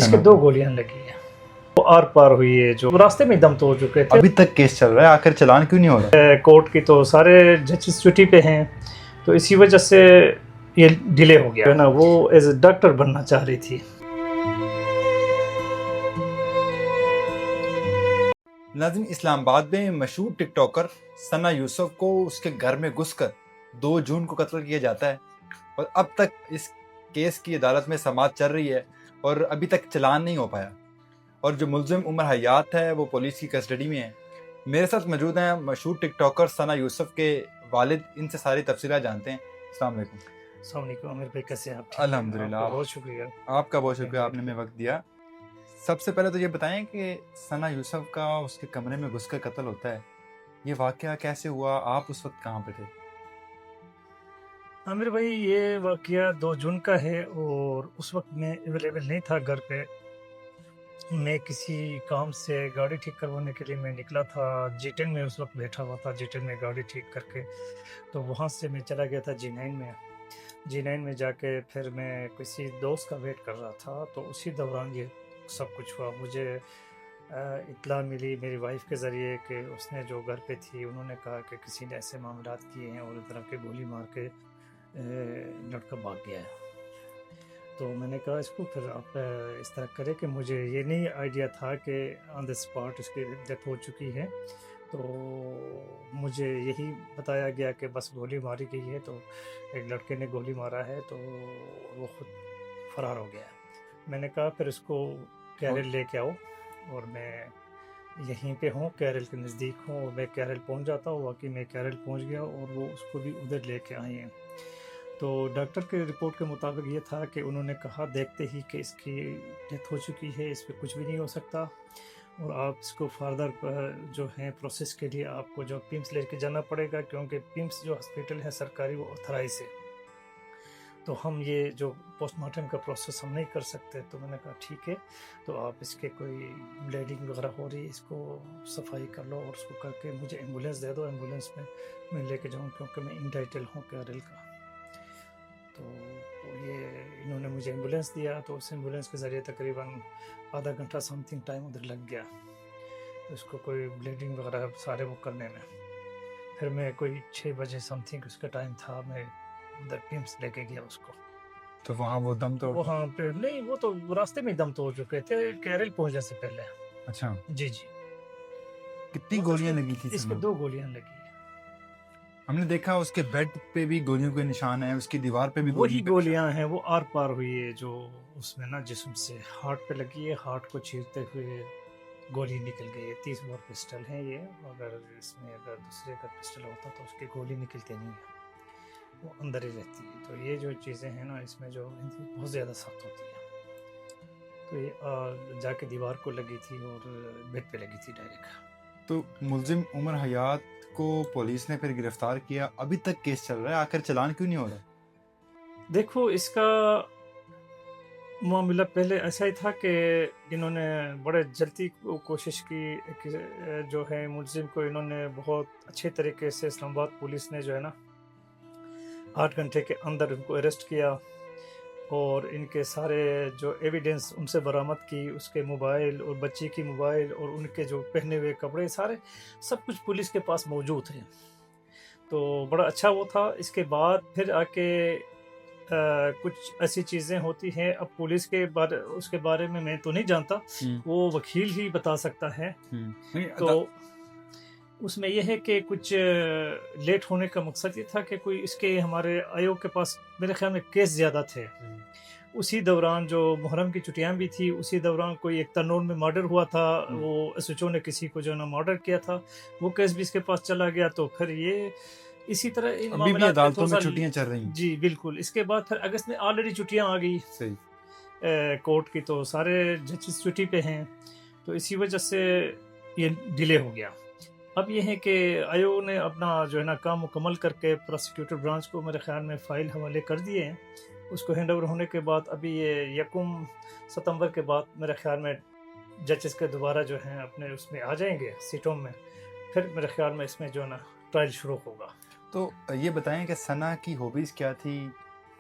اس کے 2 گولیاں لگی ہیں، وہ آر پار ہوئی ہے، جو راستے میں دم تو ہو چکے تھے۔ ابھی تک کیس چل رہا ہے، آخر چلان کیوں نہیں ہو رہا؟ کورٹ کی تو سارے ججز چھٹی پہ ہیں، تو اسی وجہ سے یہ ڈیلے ہو گیا ہے نا۔ وہ ایز اے ڈاکٹر بننا چاہ رہی تھی۔ ناظرین، اسلام آباد میں مشہور ٹک ٹاکر ثنا یوسف کو اس کے گھر میں گھس کر 2 جون کو قتل کیا جاتا ہے، اور اب تک اس کیس کی عدالت میں سماعت چل رہی ہے اور ابھی تک چلان نہیں ہو پایا، اور جو ملزم عمر حیات ہے وہ پولیس کی کسٹڈی میں ہے۔ میرے ساتھ موجود ہیں مشہور ٹک ٹاکر ثنا یوسف کے والد، ان سے ساری تفصیلات جانتے ہیں۔ السلام علیکم۔ السلام علیکم عامر بھائی، کیسے ہیں آپ؟ الحمدللہ، آپ کا بہت شکریہ۔ آپ کا بہت شکریہ، آپ نے ہمیں وقت دیا۔ سب سے پہلے تو یہ بتائیں کہ ثنا یوسف کا اس کے کمرے میں گھس کر قتل ہوتا ہے، یہ واقعہ کیسے ہوا؟ آپ اس وقت کہاں پہ تھے؟ عامر بھائی، یہ واقعہ 2 جون کا ہے، اور اس وقت میں اویلیبل نہیں تھا گھر پہ۔ میں کسی کام سے گاڑی ٹھیک کروانے کے لیے میں نکلا تھا، G10 میں اس وقت بیٹھا ہوا تھا، G10 میں گاڑی ٹھیک کر کے، تو وہاں سے میں چلا گیا تھا G9 میں جا کے پھر میں کسی دوست کا ویٹ کر رہا تھا، تو اسی دوران یہ سب کچھ ہوا۔ مجھے اطلاع ملی میری وائف کے ذریعے کہ اس نے جو گھر پہ تھی، انہوں نے کہا کہ کسی نے ایسے معاملات کیے ہیں اور اس طرح کے گولی مار کے لڑکا بھاگ گیا ہے۔ تو میں نے کہا اس کو پھر آپ اس طرح کرے کہ مجھے یہ نہیں آئیڈیا تھا کہ آن دا اسپاٹ اس کی ڈیتھ ہو چکی ہے، تو مجھے یہی بتایا گیا کہ بس گولی ماری گئی ہے، تو ایک لڑکے نے گولی مارا ہے، تو وہ خود فرار ہو گیا ہے۔ میں نے کہا پھر اس کو کیرل لے کے آؤ، اور میں یہیں پہ ہوں، کیرل کے نزدیک ہوں، اور میں کیرل پہنچ جاتا ہوں۔ واقعی میں کیرل پہنچ گیا، اور وہ اس کو بھی ادھر لے کے آئے ہیں۔ تو ڈاکٹر کے رپورٹ کے مطابق یہ تھا کہ انہوں نے کہا دیکھتے ہی کہ اس کی ڈیتھ ہو چکی ہے، اس پہ کچھ بھی نہیں ہو سکتا، اور آپ اس کو فردر جو ہے پروسیس کے لیے آپ کو جو پیمس لے کے جانا پڑے گا، کیونکہ پیمس جو ہاسپٹل ہے سرکاری وہ اتھرائز ہے، تو ہم یہ جو پوسٹ مارٹم کا پروسیس ہم نہیں کر سکتے۔ تو میں نے کہا ٹھیک ہے، تو آپ اس کے کوئی بلیڈنگ وغیرہ ہو رہی ہے، اس کو صفائی کر لو، اور اس کو کر کے مجھے ایمبولینس دے دو، ایمبولینس میں لے کے جاؤں، کیونکہ میں انٹائٹل ہوں کیرل کا۔ تو یہ انہوں نے مجھے ایمبولینس دیا، تو اس ایمبولینس کے ذریعے تقریباً آدھا گھنٹہ سم تھنگ ٹائم ادھر لگ گیا اس کو کوئی بلیڈنگ وغیرہ سارے وہ کرنے میں۔ پھر میں کوئی 6 بجے سم تھنگ اس کا ٹائم تھا، میں ادھر پیمس لے کے گیا اس کو۔ تو وہاں وہ دم توڑ؟ وہاں پہ نہیں، وہ تو راستے میں دم توڑ چکے تھے کیرل پہنچنے سے پہلے۔ اچھا، جی کتنی گولیاں لگی تھی اس کے 2 گولیاں لگی ہیں۔ ہم نے دیکھا اس کے بیڈ پہ بھی گولیوں کے نشان ہیں، اس کی دیوار پہ بھی وہی کے گولیاں ہیں، وہ آر پار ہوئی ہے جو اس میں نا جسم سے ہارٹ پہ لگی ہے، ہارٹ کو چیرتے ہوئے گولی نکل گئی ہے۔ 30 بور پسٹل ہے یہ، اگر اس میں اگر دوسرے کا پسٹل ہوتا تو اس کی گولی نکلتی نہیں ہے، وہ اندر ہی رہتی ہے۔ تو یہ جو چیزیں ہیں نا، اس میں جو بہت زیادہ سخت ہوتی ہے، تو یہ جا کے دیوار کو لگی تھی اور بیڈ پہ لگی تھی ڈائریکٹ۔ تو ملزم عمر حیات کو پولیس نے پھر گرفتار کیا، ابھی تک کیس چل رہا ہے، آخر چلان کیوں نہیں ہو رہا؟ دیکھو، اس کا معاملہ پہلے ایسا ہی تھا کہ انہوں نے بڑے جلدی کوشش کی کہ جو ہے ملزم کو انہوں نے بہت اچھے طریقے سے، اسلام آباد پولیس نے جو ہے نا 8 گھنٹے کے اندر ان کو اریسٹ کیا، اور ان کے سارے جو ایویڈنس ان سے برآمد کی، اس کے موبائل اور بچی کی موبائل اور ان کے جو پہنے ہوئے کپڑے، سب کچھ پولیس کے پاس موجود ہے۔ تو بڑا اچھا وہ تھا۔ اس کے بعد پھر آ کے کچھ ایسی چیزیں ہوتی ہیں، اب پولیس کے اس کے بارے میں تو نہیں جانتا، وہ وکیل ہی بتا سکتا ہے۔ تو اس میں یہ ہے کہ کچھ لیٹ ہونے کا مقصد یہ تھا کہ کوئی اس کے ہمارے آیوگ کے پاس میرے خیال میں کیس زیادہ تھے۔ اسی دوران جو محرم کی چھٹیاں بھی تھی، اسی دوران کوئی ایک ترنول میں مرڈر ہوا تھا، وہ ایس ایچ او نے کسی کو جو نا مرڈر کیا تھا، وہ کیس بھی اس کے پاس چلا گیا۔ تو پھر یہ اسی طرح ابھی بھی عدالتوں میں چھٹیاں چل رہی ہیں۔ جی بالکل۔ اس کے بعد پھر اگست میں آلریڈی چھٹیاں آ گئی کورٹ کی، تو سارے ججز چھٹی پہ ہیں، تو اسی وجہ سے یہ ڈیلے ہو گیا۔ اب یہ ہے کہ آیوگ نے اپنا جو ہے نا کام مکمل کر کے پروسیکیوٹر برانچ کو میرے خیال میں فائل حوالے کر دیے ہیں۔ اس کو ہینڈ اوور ہونے کے بعد ابھی یہ 1 ستمبر کے بعد میرے خیال میں ججز کے دوبارہ جو ہیں اپنے اس میں آ جائیں گے سیٹوں میں، پھر میرے خیال میں اس میں جو ہے نا ٹرائل شروع ہوگا۔ تو یہ بتائیں کہ ثنا کی ہابیز کیا تھی،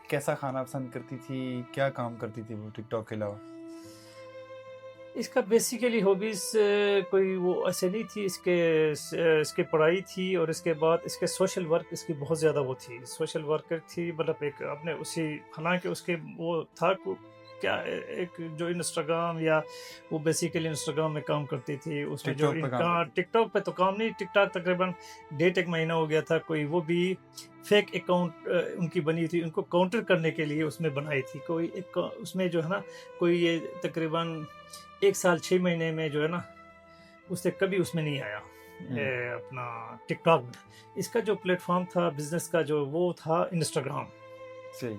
کیسا کھانا پسند کرتی تھی، کیا کام کرتی تھی وہ ٹک ٹاک کے علاوہ؟ اس کا بیسیکلی ہابیز کوئی وہ ایسے نہیں تھی، اس کے پڑھائی تھی، اور اس کے بعد اس کے سوشل ورک اس کی بہت زیادہ وہ تھی، سوشل ورکر تھی، مطلب ایک اپنے اسی، حالانکہ اس کے وہ تھا کیا ایک جو انسٹاگرام، یا وہ بیسیکلی انسٹاگرام میں کام کرتی تھی، اس میں ٹک جو ٹاک پہ ان کام کا کرتی ٹک ٹاک پہ تو کام نہیں، ٹک ٹاک تقریباً 1.5 مہینہ ہو گیا تھا، کوئی وہ بھی فیک اکاؤنٹ ان کی بنی تھی، ان کو کاؤنٹر کرنے کے لیے اس میں بنائی تھی، کوئی ایک اس میں جو ہے نا کوئی یہ تقریباً 1 سال 6 مہینے میں جو ہے نا اس سے کبھی اس میں نہیں آیا اپنا ٹک ٹاک میں۔ اس کا جو پلیٹ فارم تھا بزنس کا جو وہ تھا انسٹاگرام، صحیح.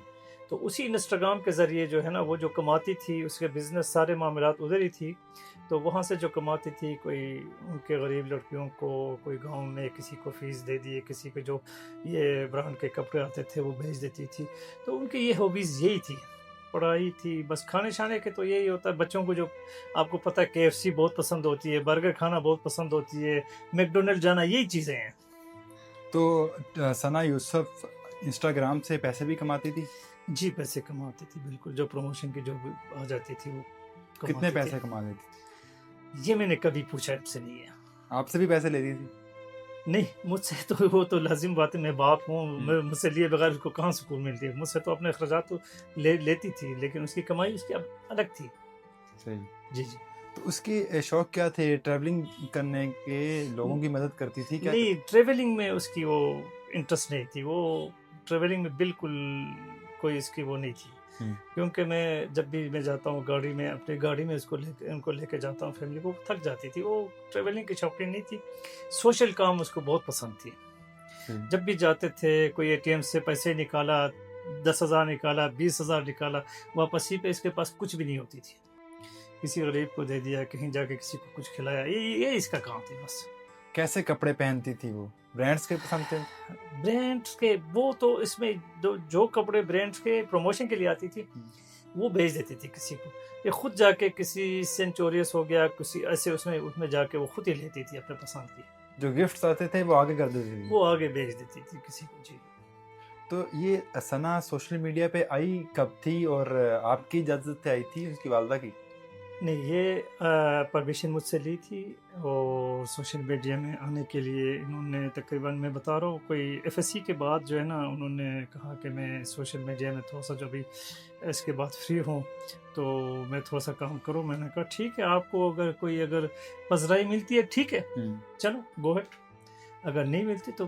تو اسی انسٹاگرام کے ذریعے جو ہے نا وہ جو کماتی تھی، اس کے بزنس سارے معاملات ادھر ہی تھی، تو وہاں سے جو کماتی تھی، کوئی ان کے غریب لڑکیوں کو کوئی گاؤں میں کسی کو فیس دے دیے، کسی کو جو یہ برانڈ کے کپڑے آتے تھے وہ بھیج دیتی تھی، تو ان کی یہ ہابیز یہی تھی، پڑھائی تھی، بس کھانے شانے کے تو یہی ہوتا ہے بچوں کو، جو آپ کو پتہ ہے KFC بہت پسند ہوتی ہے، برگر کھانا بہت پسند ہوتی ہے، میکڈونلڈ جانا، یہی چیزیں ہیں۔ تو ثنا یوسف انسٹاگرام سے پیسے بھی کماتی تھی؟ جی پیسے کماتی تھی، بالکل، جو پروموشن کی جو آ جاتی تھی وہ کتنے کماتی تھی۔ پیسے کما لیتی تھی؟ یہ میں نے کبھی پوچھا آپ سے نہیں ہے۔ آپ سے بھی پیسے لیتی تھی؟ نہیں، مجھ سے تو وہ تو لازم بات ہے، میں باپ ہوں، مجھ سے لیے بغیر اس کو کہاں سکون ملتی ہے، مجھ سے تو اپنے اخراجات تو لیتی تھی، لیکن اس کی کمائی اس کی اب الگ تھی۔ صحیح. جی جی. تو اس کے شوق کیا تھے؟ ٹریولنگ کرنے کے، لوگوں کی مدد کرتی تھی کیا؟ نہیں، ٹریولنگ میں اس کی وہ انٹرسٹ نہیں تھی، وہ ٹریولنگ میں بالکل کوئی اس کی وہ نہیں تھی، کیونکہ میں جب بھی میں جاتا ہوں گاڑی میں، اپنی گاڑی میں ان کو لے کے جاتا ہوں، فیملی کو، تھک جاتی تھی، وہ ٹریولنگ کی شوقین نہیں تھی، سوشل کام اس کو بہت پسند تھی۔ جب بھی جاتے تھے، کوئی ATM سے پیسے نکالا، 10,000 نکالا، 20,000 نکالا، واپس ہی پہ اس کے پاس کچھ بھی نہیں ہوتی تھی، کسی غریب کو دے دیا، کہیں جا کے کسی کو کچھ کھلایا، یہ اس کا کام تھی بس۔ کیسے کپڑے پہنتی تھی وہ؟ برانڈس کے پسند تھے؟ برانڈس کے وہ تو اس میں جو کپڑے برانڈس کے پروموشن کے لیے آتی تھی وہ بھیج دیتی تھی کسی کو، یہ خود جا کے کسی سینچوریس ہو گیا، کسی ایسے اس میں جا کے وہ خود ہی لیتی تھی اپنے پسند کی، جو گفٹس آتے تھے وہ آگے کر دیتی تھی؟ وہ آگے بھیج دیتی تھی کسی کو۔ جی. تو یہ ثنا سوشل میڈیا پہ آئی کب تھی، اور آپ کی اجازت سے آئی تھی اس کی والدہ کی؟ نہیں، یہ پرمیشن مجھ سے لی تھی، اور سوشل میڈیا میں آنے کے لیے انہوں نے تقریباً، میں بتا رہا ہوں، کوئی FSC کے بعد جو ہے نا انہوں نے کہا کہ میں سوشل میڈیا میں تھوڑا سا جو بھی اس کے بعد فری ہوں تو میں تھوڑا سا کام کروں، میں نے کہا ٹھیک ہے، آپ کو اگر پذیرائی ملتی ہے ٹھیک ہے، چلو گو ہیڈ، اگر نہیں ملتی تو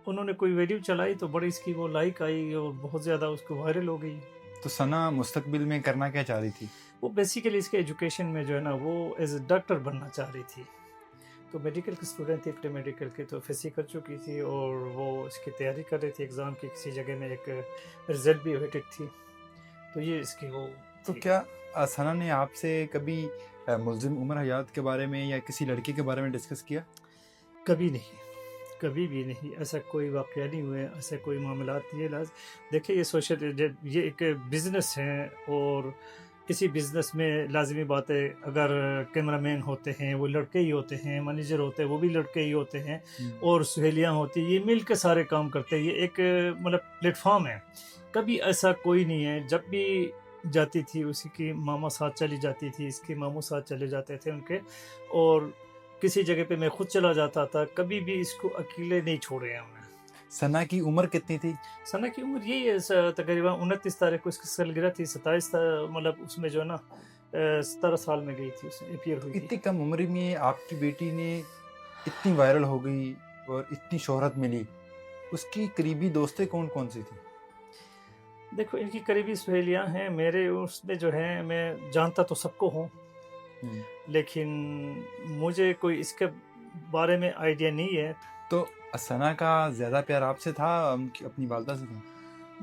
انہوں نے کوئی ویڈیو چلائی تو بڑی اس کی وہ لائک آئی اور بہت زیادہ اس کو وائرل ہو گئی۔ تو ثنا مستقبل میں کرنا کیا چاہ رہی تھی؟ وہ بیسیکلی اس کے ایجوکیشن میں جو ہے نا وہ ایز اے ڈاکٹر بننا چاہ رہی تھی، تو میڈیکل کی اسٹوڈنٹ تھی، پری میڈیکل کی، تو FSC کر چکی تھی، اور وہ اس کی تیاری کر رہی تھی ایگزام کی، کسی جگہ میں ایک رزلٹ بھی اویٹڈ تھی، تو یہ اس کی وہ تو تھی۔ کیا ثنا نے آپ سے کبھی ملزم عمر حیات کے بارے میں یا کسی لڑکی کے بارے میں ڈسکس کیا؟ کبھی نہیں، کبھی بھی نہیں، ایسا کوئی واقعہ نہیں ہوئے، ایسے کوئی معاملات نہیں۔ دیکھیں یہ ایک بزنس ہے، اور کسی بزنس میں لازمی بات ہے، اگر کیمرہ مین ہوتے ہیں وہ لڑکے ہی ہوتے ہیں، مینیجر ہوتے ہیں وہ بھی لڑکے ہی ہوتے ہیں، اور سہیلیاں ہوتی ہیں، یہ مل کے سارے کام کرتے ہیں، یہ ایک مطلب پلیٹ فارم ہے، کبھی ایسا کوئی نہیں ہے۔ جب بھی جاتی تھی اسی کی ماما ساتھ چلی جاتی تھی، اس کے ماموں ساتھ چلے جاتے تھے ان کے، اور کسی جگہ پہ میں خود چلا جاتا تھا، کبھی بھی اس کو اکیلے نہیں چھوڑے ہم نے۔ ثنا کی عمر کتنی تھی؟ ثنا کی عمر یہی ہے، تقریباً 29 تاریخ کو اس کی سالگرہ تھی، 27 مطلب اس میں جو ہے نا 17 سال میں گئی تھی، اس میں اپیئر ہوئی تھی۔ اتنی کم عمر میں آپ کی بیٹی نے اتنی وائرل ہو گئی اور اتنی شہرت ملی، اس کی قریبی دوستیں کون کون سی تھیں؟ دیکھو، ان کی قریبی سہیلیاں ہیں، میرے اس میں جو ہیں، میں جانتا تو سب کو ہوں، لیکن مجھے کوئی اس کے بارے میں آئیڈیا نہیں ہے۔ تو ثنا کا زیادہ پیار آپ سے تھا اپنی والدہ سے تھا؟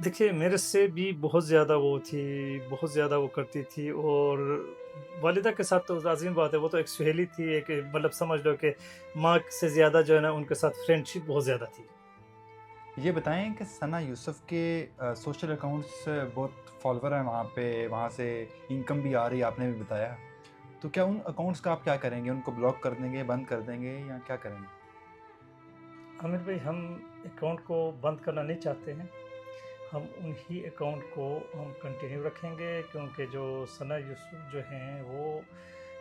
دیکھیے، میرے سے بھی بہت زیادہ وہ تھی، بہت زیادہ وہ کرتی تھی، اور والدہ کے ساتھ تو لازمی بات ہے، وہ تو ایک سہیلی تھی، ایک مطلب سمجھ لو کہ ماں سے زیادہ جو ہے نا ان کے ساتھ فرینڈ شپ بہت زیادہ تھی۔ یہ بتائیں کہ ثنا یوسف کے سوشل اکاؤنٹس بہت فالوور ہیں وہاں پہ، وہاں سے انکم بھی آ رہی ہے، آپ نے بھی بتایا، تو کیا ان اکاؤنٹس کا آپ کیا کریں گے؟ ان کو بلاک کر دیں گے، بند کر دیں گے، یا کیا کریں گے؟ عامر بھائی، ہم اکاؤنٹ کو بند کرنا نہیں چاہتے ہیں، ہم انہی اکاؤنٹ کو ہم کنٹینیو رکھیں گے، کیونکہ جو ثنا یوسف جو ہیں وہ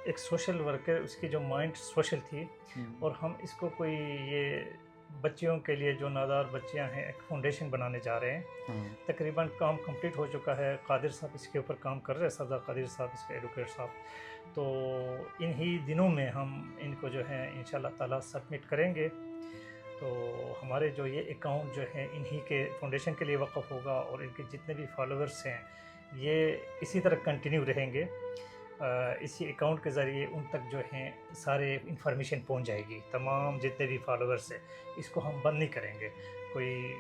ایک سوشل ورکر، اس کی جو مائنڈ سوشل تھی، اور ہم اس کو کوئی یہ بچیوں کے لیے جو نادار بچیاں ہیں ایک فاؤنڈیشن بنانے جا رہے ہیں. تقریباً کام کمپلیٹ ہو چکا ہے، قادر صاحب اس کے اوپر کام کر رہے ہیں، سردار قادر صاحب اس کے ایڈوکیٹ صاحب. تو انہی دنوں میں ہم ان کو جو ہے انشاءاللہ تعالیٰ سبمٹ کریں گے. تو ہمارے جو یہ اکاؤنٹ جو ہے انہی کے فاؤنڈیشن کے لیے وقف ہوگا، اور ان کے جتنے بھی فالوورس ہیں یہ اسی طرح کنٹینیو رہیں گے. اسی اکاؤنٹ کے ذریعے ان تک جو ہیں سارے انفارمیشن پہنچ جائے گی، تمام جتنے بھی فالوورس ہیں. اس کو ہم بند نہیں کریں گے. کوئی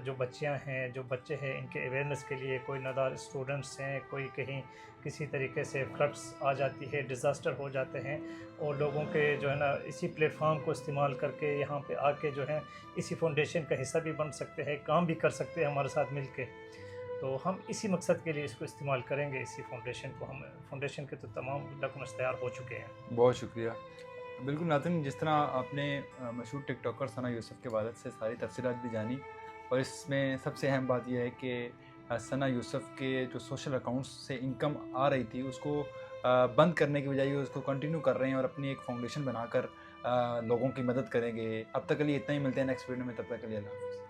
جو بچیاں ہیں، جو بچے ہیں، ان کے اویئرنیس کے لیے کوئی نادار اسٹوڈنٹس ہیں، کوئی کہیں کسی طریقے سے فلڈس آ جاتی ہے، ڈیزاسٹر ہو جاتے ہیں، اور لوگوں کے جو ہے نا اسی پلیٹ فارم کو استعمال کر کے یہاں پہ آ کے جو ہے اسی فاؤنڈیشن کا حصہ بھی بن سکتے ہیں، کام بھی کر سکتے ہیں ہمارے ساتھ مل کے. تو ہم اسی مقصد کے لیے اس کو استعمال کریں گے. اسی فاؤنڈیشن کو ہم فاؤنڈیشن کے تو تمام ڈاکومنٹس تیار ہو چکے ہیں. بہت شکریہ. بالکل ناظرین، جس طرح آپ نے مشہور ٹک ٹاکر ثنا یوسف کے والد سے ساری تفصیلات بھی جانی، اور اس میں سب سے اہم بات یہ ہے کہ ثنا یوسف کے جو سوشل اکاؤنٹس سے انکم آ رہی تھی اس کو بند کرنے کی بجائے اس کو کنٹینیو کر رہے ہیں، اور اپنی ایک فاؤنڈیشن بنا کر لوگوں کی مدد کریں گے. اب تک کے لیے اتنا ہی، ملتے ہیں نیکسٹ ویڈیو میں. تب تک کے لیے اللہ حافظ.